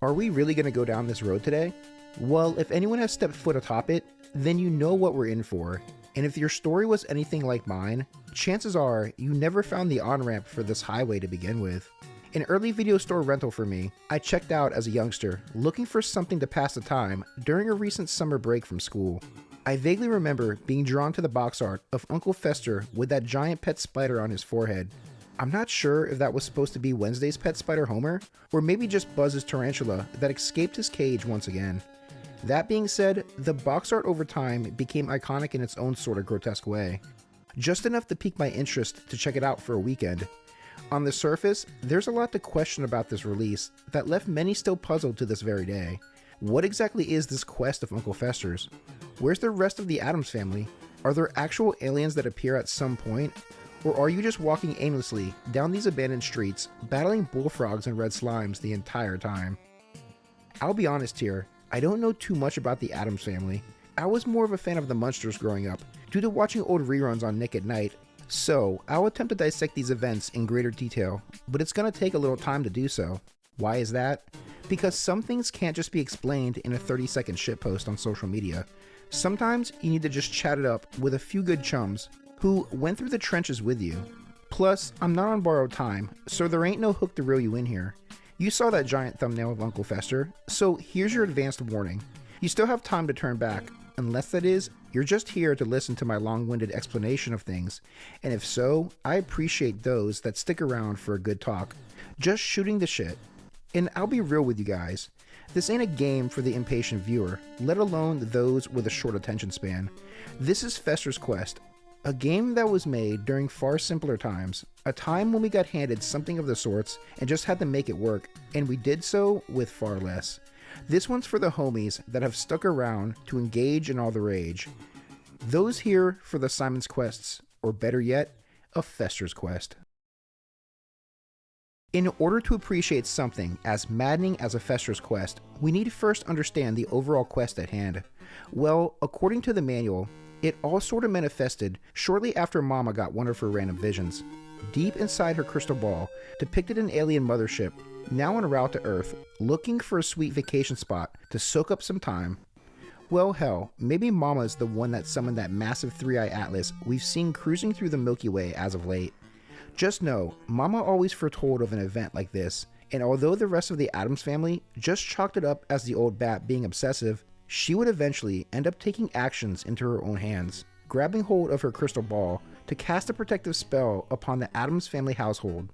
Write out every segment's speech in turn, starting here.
Are we really going to go down this road today? Well, if anyone has stepped foot atop it, then you know what we're in for. And if your story was anything like mine, chances are you never found the on-ramp for this highway to begin with. An early video store rental for me, I checked out as a youngster, looking for something to pass the time during a recent summer break from school. I vaguely remember being drawn to the box art of Uncle Fester with that giant pet spider on his forehead. I'm not sure if that was supposed to be Wednesday's pet spider Homer, or maybe just Buzz's tarantula that escaped his cage once again. That being said, the box art over time became iconic in its own sort of grotesque way. Just enough to pique my interest to check it out for a weekend. On the surface, there's a lot to question about this release that left many still puzzled to this very day. What exactly is this quest of Uncle Fester's? Where's the rest of the Addams family? Are there actual aliens that appear at some point? Or are you just walking aimlessly down these abandoned streets, battling bullfrogs and red slimes the entire time? I'll be honest here, I don't know too much about the Addams family. I was more of a fan of the Munsters growing up, due to watching old reruns on Nick at Night, so I'll attempt to dissect these events in greater detail, but it's going to take a little time to do so. Why is that? Because some things can't just be explained in a 30-second shitpost on social media. Sometimes you need to just chat it up with a few good chums who went through the trenches with you. Plus, I'm not on borrowed time, so there ain't no hook to reel you in here. You saw that giant thumbnail of Uncle Fester, so here's your advanced warning. You still have time to turn back, unless that is, you're just here to listen to my long-winded explanation of things, and if so, I appreciate those that stick around for a good talk. Just shooting the shit. And I'll be real with you guys, this ain't a game for the impatient viewer, let alone those with a short attention span. This is Fester's Quest, a game that was made during far simpler times, a time when we got handed something of the sorts and just had to make it work, and we did so with far less. This one's for the homies that have stuck around to engage in all the rage. Those here for the Simon's Quests, or better yet, a Fester's Quest. In order to appreciate something as maddening as a Fester's Quest, we need to first understand the overall quest at hand. Well, according to the manual, it all sort of manifested shortly after Mama got one of her random visions. Deep inside her crystal ball depicted an alien mothership, now en route to Earth, looking for a sweet vacation spot to soak up some time. Well, hell, maybe Mama's the one that summoned that massive three-eye atlas we've seen cruising through the Milky Way as of late. Just know, Mama always foretold of an event like this, and although the rest of the Addams family just chalked it up as the old bat being obsessive, she would eventually end up taking actions into her own hands, grabbing hold of her crystal ball to cast a protective spell upon the Addams family household.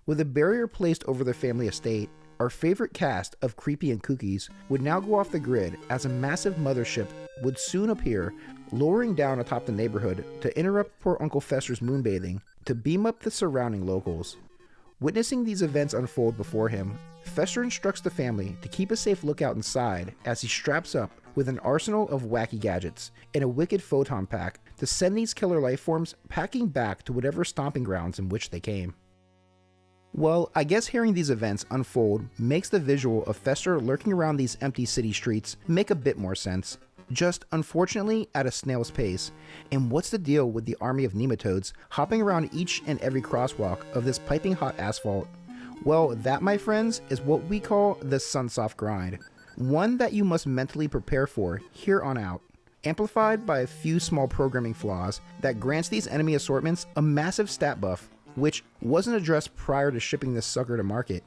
With a barrier placed over the family estate, our favorite cast of Creepy and Kookies would now go off the grid as a massive mothership would soon appear, lowering down atop the neighborhood to interrupt poor Uncle Fester's moonbathing to beam up the surrounding locals. Witnessing these events unfold before him, Fester instructs the family to keep a safe lookout inside as he straps up with an arsenal of wacky gadgets and a wicked photon pack to send these killer lifeforms packing back to whatever stomping grounds in which they came. Well, I guess hearing these events unfold makes the visual of Fester lurking around these empty city streets make a bit more sense. Just, unfortunately, at a snail's pace. And what's the deal with the army of nematodes hopping around each and every crosswalk of this piping hot asphalt? Well, that, my friends, is what we call the Sunsoft grind. One that you must mentally prepare for here on out. Amplified by a few small programming flaws that grants these enemy assortments a massive stat buff, which wasn't addressed prior to shipping this sucker to market.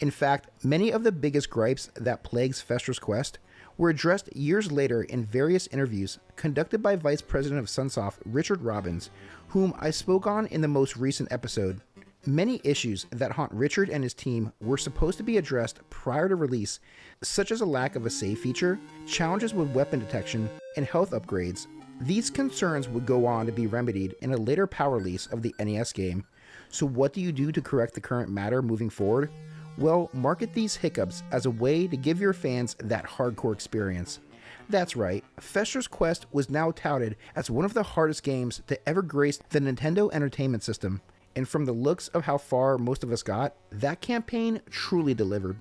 In fact, many of the biggest gripes that plagues Fester's Quest were addressed years later in various interviews conducted by Vice President of Sunsoft Richard Robbins, whom I spoke on in the most recent episode. Many issues that haunt Richard and his team were supposed to be addressed prior to release, such as a lack of a save feature, challenges with weapon detection, and health upgrades. These concerns would go on to be remedied in a later power release of the NES game. So what do you do to correct the current matter moving forward? Well, market these hiccups as a way to give your fans that hardcore experience. That's right, Fester's Quest was now touted as one of the hardest games to ever grace the Nintendo Entertainment System, and from the looks of how far most of us got, that campaign truly delivered.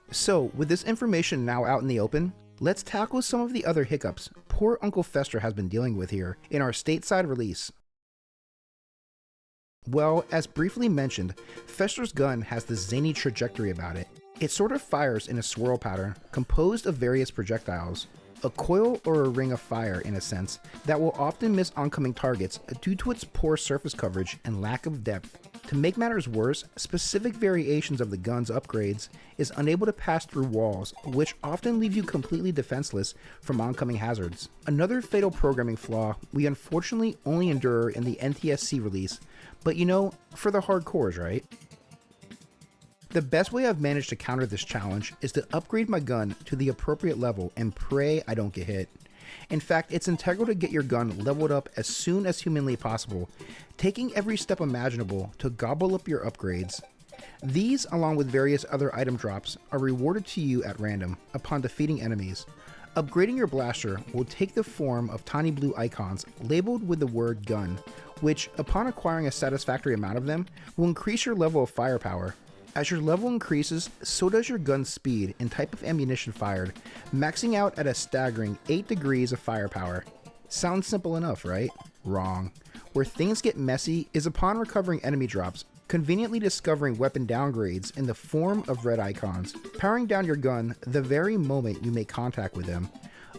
So, with this information now out in the open, let's tackle some of the other hiccups poor Uncle Fester has been dealing with here in our stateside release. Well, as briefly mentioned, Fester's gun has this zany trajectory about it. It sort of fires in a swirl pattern composed of various projectiles, a coil or a ring of fire in a sense, that will often miss oncoming targets due to its poor surface coverage and lack of depth. To make matters worse, specific variations of the gun's upgrades is unable to pass through walls, which often leave you completely defenseless from oncoming hazards. Another fatal programming flaw we unfortunately only endure in the NTSC release, but you know, for the hardcores, right? The best way I've managed to counter this challenge is to upgrade my gun to the appropriate level and pray I don't get hit. In fact, it's integral to get your gun leveled up as soon as humanly possible, taking every step imaginable to gobble up your upgrades. These, along with various other item drops, are rewarded to you at random upon defeating enemies. Upgrading your blaster will take the form of tiny blue icons labeled with the word gun, which, upon acquiring a satisfactory amount of them, will increase your level of firepower. As your level increases, so does your gun's speed and type of ammunition fired, maxing out at a staggering 8 degrees of firepower. Sounds simple enough, right? Wrong. Where things get messy is upon recovering enemy drops, conveniently discovering weapon downgrades in the form of red icons, powering down your gun the very moment you make contact with them.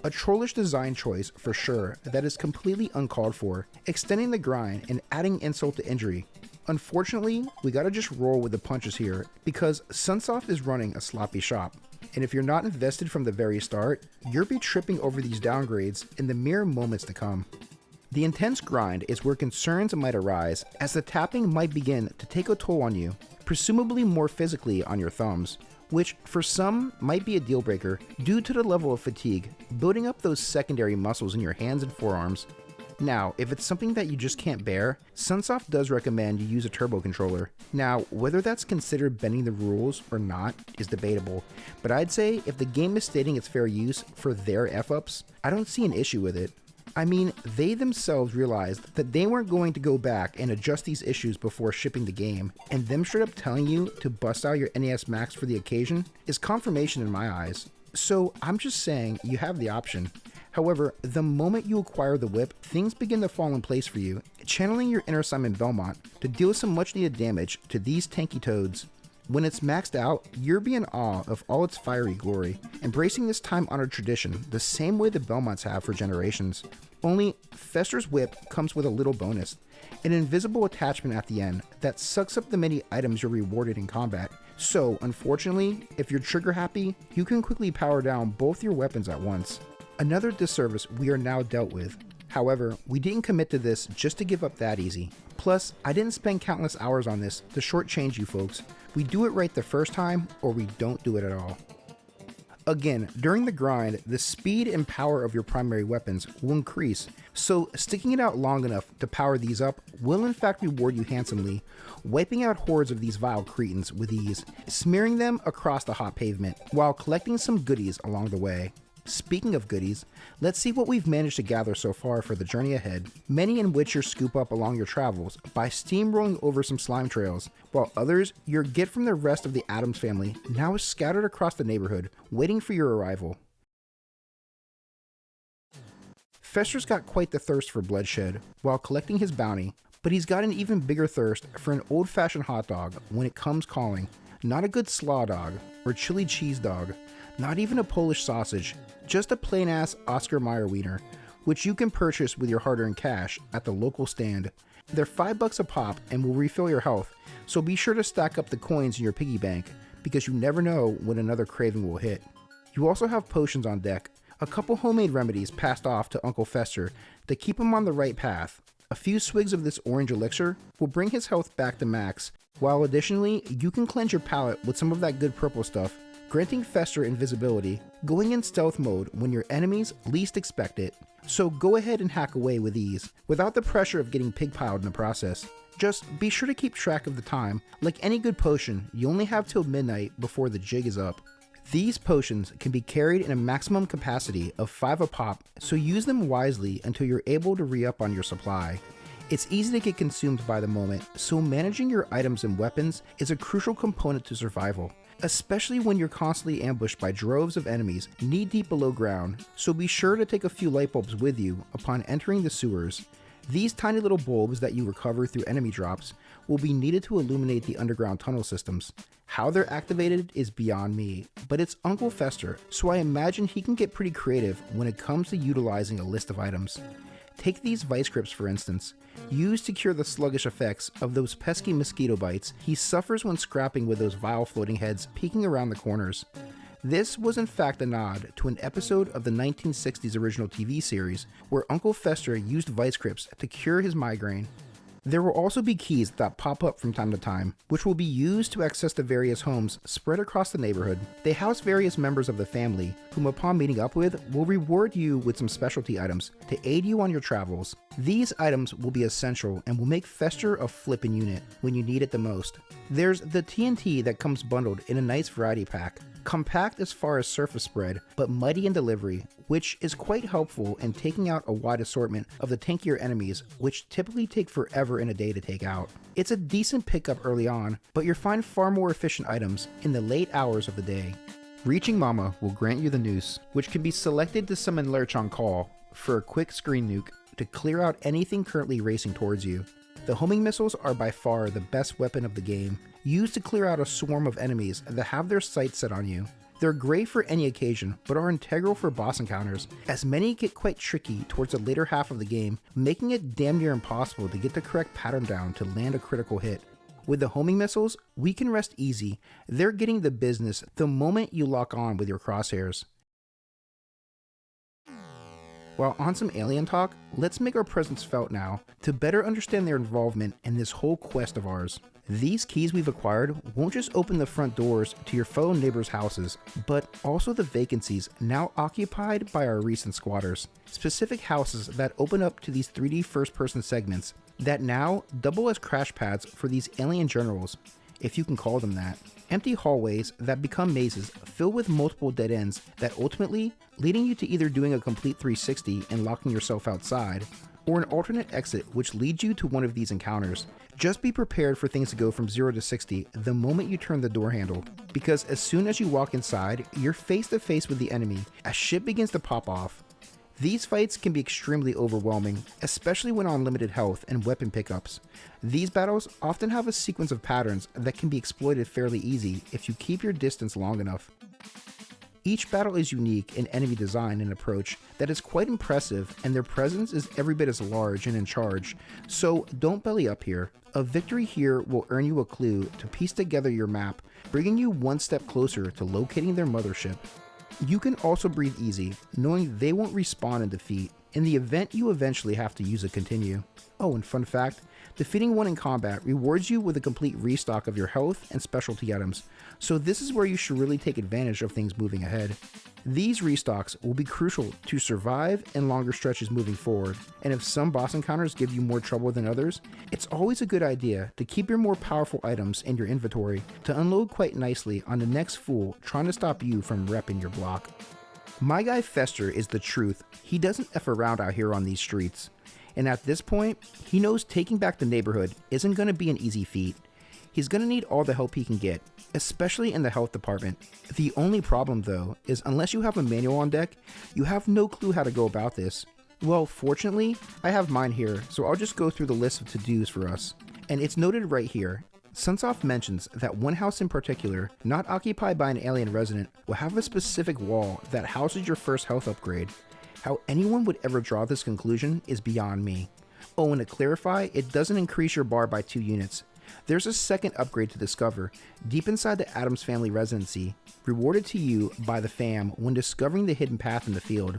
A trollish design choice for sure that is completely uncalled for, extending the grind and adding insult to injury. Unfortunately, we gotta just roll with the punches here because Sunsoft is running a sloppy shop, and if you're not invested from the very start, you'll be tripping over these downgrades in the mere moments to come. The intense grind is where concerns might arise as the tapping might begin to take a toll on you, presumably more physically on your thumbs, which for some might be a deal breaker due to the level of fatigue building up those secondary muscles in your hands and forearms. Now, if it's something that you just can't bear, Sunsoft does recommend you use a turbo controller. Now, whether that's considered bending the rules or not is debatable, but I'd say if the game is stating its fair use for their F-ups, I don't see an issue with it. I mean, they themselves realized that they weren't going to go back and adjust these issues before shipping the game, and them straight up telling you to bust out your NES Max for the occasion is confirmation in my eyes. So I'm just saying you have the option. However, the moment you acquire the whip, things begin to fall in place for you, channeling your inner Simon Belmont to deal some much needed damage to these tanky toads. When it's maxed out, you'll be in awe of all its fiery glory, embracing this time-honored tradition the same way the Belmonts have for generations. Only, Fester's whip comes with a little bonus, an invisible attachment at the end that sucks up the many items you're rewarded in combat. So, unfortunately, if you're trigger happy, you can quickly power down both your weapons at once. Another disservice we are now dealt with. However, we didn't commit to this just to give up that easy. Plus, I didn't spend countless hours on this to shortchange you folks. We do it right the first time, or we don't do it at all. Again, during the grind, the speed and power of your primary weapons will increase, so sticking it out long enough to power these up will in fact reward you handsomely, wiping out hordes of these vile cretins with ease, smearing them across the hot pavement, while collecting some goodies along the way. Speaking of goodies, let's see what we've managed to gather so far for the journey ahead, many in which you scoop up along your travels by steamrolling over some slime trails, while others you get from the rest of the Addams family now is scattered across the neighborhood, waiting for your arrival. Fester's got quite the thirst for bloodshed while collecting his bounty, but he's got an even bigger thirst for an old-fashioned hot dog when it comes calling. Not a good slaw dog or chili cheese dog, not even a Polish sausage, just a plain-ass Oscar Mayer wiener, which you can purchase with your hard-earned cash at the local stand. They're $5 a pop and will refill your health, so be sure to stack up the coins in your piggy bank, because you never know when another craving will hit. You also have potions on deck, a couple homemade remedies passed off to Uncle Fester to keep him on the right path. A few swigs of this orange elixir will bring his health back to max, while additionally, you can cleanse your palate with some of that good purple stuff, granting Fester invisibility, going in stealth mode when your enemies least expect it. So go ahead and hack away with ease, without the pressure of getting pigpiled in the process. Just be sure to keep track of the time. Like any good potion, you only have till midnight before the jig is up. These potions can be carried in a maximum capacity of 5 a pop, so use them wisely until you're able to re-up on your supply. It's easy to get consumed by the moment, so managing your items and weapons is a crucial component to survival, especially when you're constantly ambushed by droves of enemies knee-deep below ground, so be sure to take a few light bulbs with you upon entering the sewers. These tiny little bulbs that you recover through enemy drops will be needed to illuminate the underground tunnel systems. How they're activated is beyond me, but it's Uncle Fester, so I imagine he can get pretty creative when it comes to utilizing a list of items. Take these vice grips for instance, used to cure the sluggish effects of those pesky mosquito bites he suffers when scrapping with those vile floating heads peeking around the corners. This was in fact a nod to an episode of the 1960s original TV series where Uncle Fester used vice grips to cure his migraine. There will also be keys that pop up from time to time, which will be used to access the various homes spread across the neighborhood. They house various members of the family, whom upon meeting up with, will reward you with some specialty items to aid you on your travels. These items will be essential and will make Fester a flippin' unit when you need it the most. There's the TNT that comes bundled in a nice variety pack. Compact as far as surface spread, but mighty in delivery, which is quite helpful in taking out a wide assortment of the tankier enemies, which typically take forever in a day to take out. It's a decent pickup early on, but you'll find far more efficient items in the late hours of the day. Reaching Mama will grant you the noose, which can be selected to summon Lurch on call for a quick screen nuke to clear out anything currently racing towards you. The homing missiles are by far the best weapon of the game, used to clear out a swarm of enemies that have their sights set on you. They're great for any occasion, but are integral for boss encounters, as many get quite tricky towards the later half of the game, making it damn near impossible to get the correct pattern down to land a critical hit. With the homing missiles, we can rest easy. They're getting the business the moment you lock on with your crosshairs. While on some alien talk, let's make our presence felt now to better understand their involvement in this whole quest of ours. These keys we've acquired won't just open the front doors to your fellow neighbors' houses, but also the vacancies now occupied by our recent squatters. Specific houses that open up to these 3D first-person segments that now double as crash pads for these alien generals, if you can call them that. Empty hallways that become mazes filled with multiple dead ends that ultimately leading you to either doing a complete 360 and locking yourself outside, or an alternate exit which leads you to one of these encounters. Just be prepared for things to go from 0 to 60 the moment you turn the door handle, because as soon as you walk inside, you're face to face with the enemy as shit begins to pop off. These fights can be extremely overwhelming, especially when on limited health and weapon pickups. These battles often have a sequence of patterns that can be exploited fairly easy if you keep your distance long enough. Each battle is unique in enemy design and approach that is quite impressive, and their presence is every bit as large and in charge, so don't belly up here. A victory here will earn you a clue to piece together your map, bringing you one step closer to locating their mothership. You can also breathe easy, knowing they won't respawn in defeat, in the event you eventually have to use a continue. Oh, and fun fact, defeating one in combat rewards you with a complete restock of your health and specialty items, so this is where you should really take advantage of things moving ahead. These restocks will be crucial to survive in longer stretches moving forward, and if some boss encounters give you more trouble than others, it's always a good idea to keep your more powerful items in your inventory to unload quite nicely on the next fool trying to stop you from repping your block. My guy Fester is the truth. He doesn't F around out here on these streets. And at this point, he knows taking back the neighborhood isn't going to be an easy feat. He's going to need all the help he can get, especially in the health department. The only problem though is unless you have a manual on deck, you have no clue how to go about this. Well, fortunately, I have mine here, so I'll just go through the list of to-dos for us. And it's noted right here. Sunsoft mentions that one house in particular, not occupied by an alien resident, will have a specific wall that houses your first health upgrade. How anyone would ever draw this conclusion is beyond me. Oh, and to clarify, it doesn't increase your bar by 2 units. There's a second upgrade to discover, deep inside the Addams family residency, rewarded to you by the fam when discovering the hidden path in the field.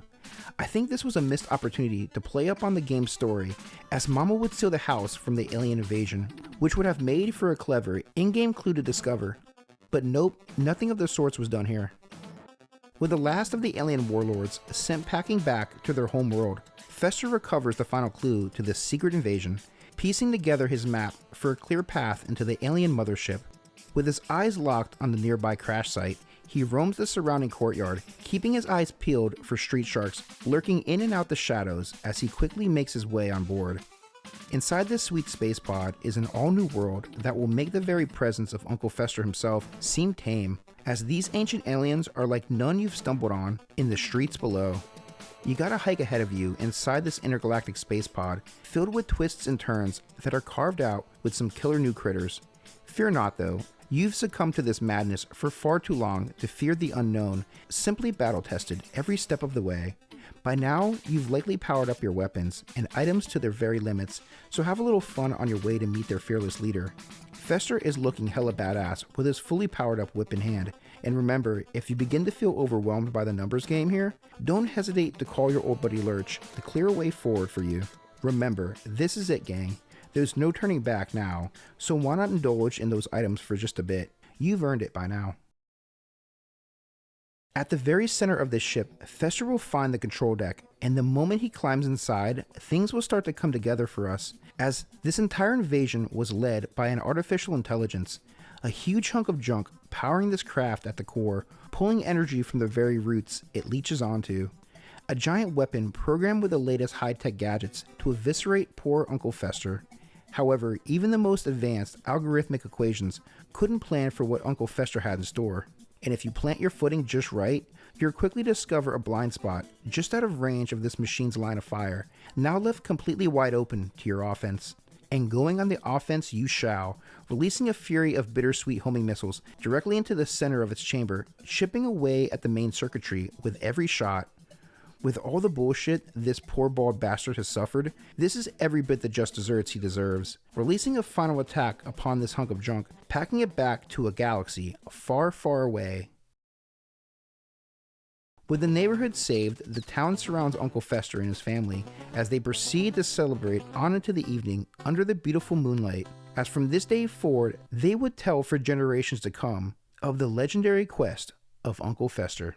I think this was a missed opportunity to play up on the game's story, as Mama would steal the house from the alien invasion, which would have made for a clever in-game clue to discover. But nope, nothing of the sorts was done here. With the last of the alien warlords sent packing back to their home world, Fester recovers the final clue to this secret invasion, piecing together his map for a clear path into the alien mothership. With his eyes locked on the nearby crash site, he roams the surrounding courtyard, keeping his eyes peeled for street sharks lurking in and out the shadows as he quickly makes his way on board. Inside this sweet space pod is an all-new world that will make the very presence of Uncle Fester himself seem tame, as these ancient aliens are like none you've stumbled on in the streets below. You got a hike ahead of you inside this intergalactic space pod filled with twists and turns that are carved out with some killer new critters. Fear not though, you've succumbed to this madness for far too long to fear the unknown, simply battle tested every step of the way. By now, you've likely powered up your weapons and items to their very limits, so have a little fun on your way to meet their fearless leader. Fester is looking hella badass with his fully powered up whip in hand, and remember, if you begin to feel overwhelmed by the numbers game here, don't hesitate to call your old buddy Lurch to clear a way forward for you. Remember, this is it, gang. There's no turning back now, so why not indulge in those items for just a bit? You've earned it by now. At the very center of this ship, Fester will find the control deck, and the moment he climbs inside, things will start to come together for us, as this entire invasion was led by an artificial intelligence, a huge hunk of junk powering this craft at the core, pulling energy from the very roots it leeches onto. A giant weapon programmed with the latest high-tech gadgets to eviscerate poor Uncle Fester. However, even the most advanced algorithmic equations couldn't plan for what Uncle Fester had in store. And if you plant your footing just right, you'll quickly discover a blind spot just out of range of this machine's line of fire, now left completely wide open to your offense. And going on the offense you shall, releasing a fury of bittersweet homing missiles directly into the center of its chamber, chipping away at the main circuitry with every shot. With all the bullshit this poor bald bastard has suffered, this is every bit the just desserts he deserves. Releasing a final attack upon this hunk of junk, packing it back to a galaxy far, far away. With the neighborhood saved, the town surrounds Uncle Fester and his family as they proceed to celebrate on into the evening under the beautiful moonlight, as from this day forward they would tell for generations to come of the legendary quest of Uncle Fester.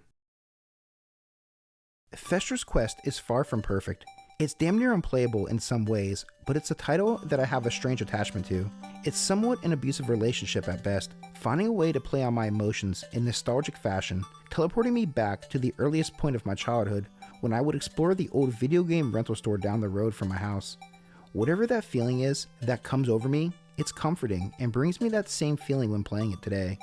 Fester's quest is far from perfect. It's damn near unplayable in some ways, but it's a title that I have a strange attachment to. It's somewhat an abusive relationship at best, finding a way to play on my emotions in nostalgic fashion, teleporting me back to the earliest point of my childhood when I would explore the old video game rental store down the road from my house. Whatever that feeling is that comes over me, it's comforting and brings me that same feeling when playing it today.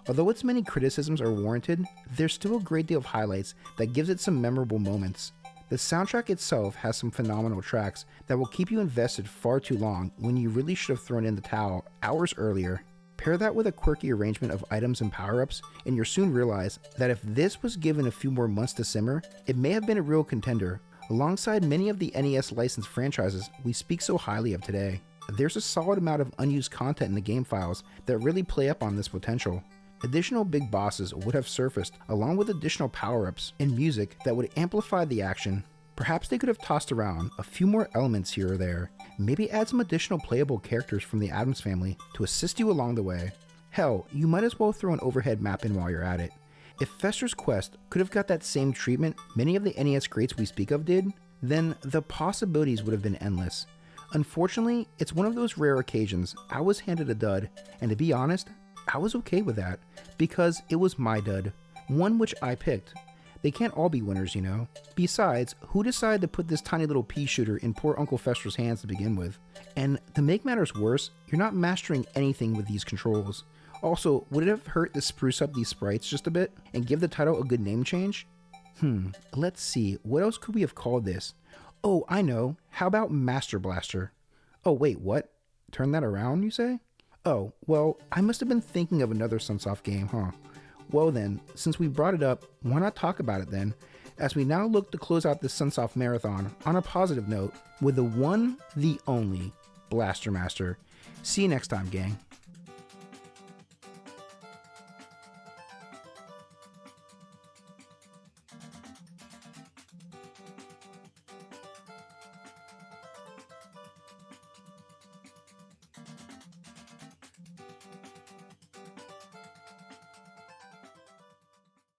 Although its many criticisms are warranted, there's still a great deal of highlights that gives it some memorable moments. The soundtrack itself has some phenomenal tracks that will keep you invested far too long when you really should have thrown in the towel hours earlier. Pair that with a quirky arrangement of items and power-ups, and you'll soon realize that if this was given a few more months to simmer, it may have been a real contender, alongside many of the NES licensed franchises we speak so highly of today. There's a solid amount of unused content in the game files that really play up on this potential. Additional big bosses would have surfaced, along with additional power-ups and music that would amplify the action. Perhaps they could have tossed around a few more elements here or there, maybe add some additional playable characters from the Addams family to assist you along the way. Hell, you might as well throw an overhead map in while you're at it. If Fester's quest could have got that same treatment many of the NES greats we speak of did, then the possibilities would have been endless. Unfortunately, it's one of those rare occasions I was handed a dud, and to be honest, I was okay with that, because it was my dud, one which I picked. They can't all be winners, you know. Besides, who decided to put this tiny little pea shooter in poor Uncle Fester's hands to begin with? And to make matters worse, you're not mastering anything with these controls. Also, would it have hurt to spruce up these sprites just a bit, and give the title a good name change? Let's see, what else could we have called this? Oh, I know, how about Master Blaster? Oh wait, what? Turn that around, you say? Oh, well, I must have been thinking of another Sunsoft game, huh? Well then, since we brought it up, why not talk about it then, as we now look to close out this Sunsoft marathon on a positive note with the one, the only, Blaster Master. See you next time, gang.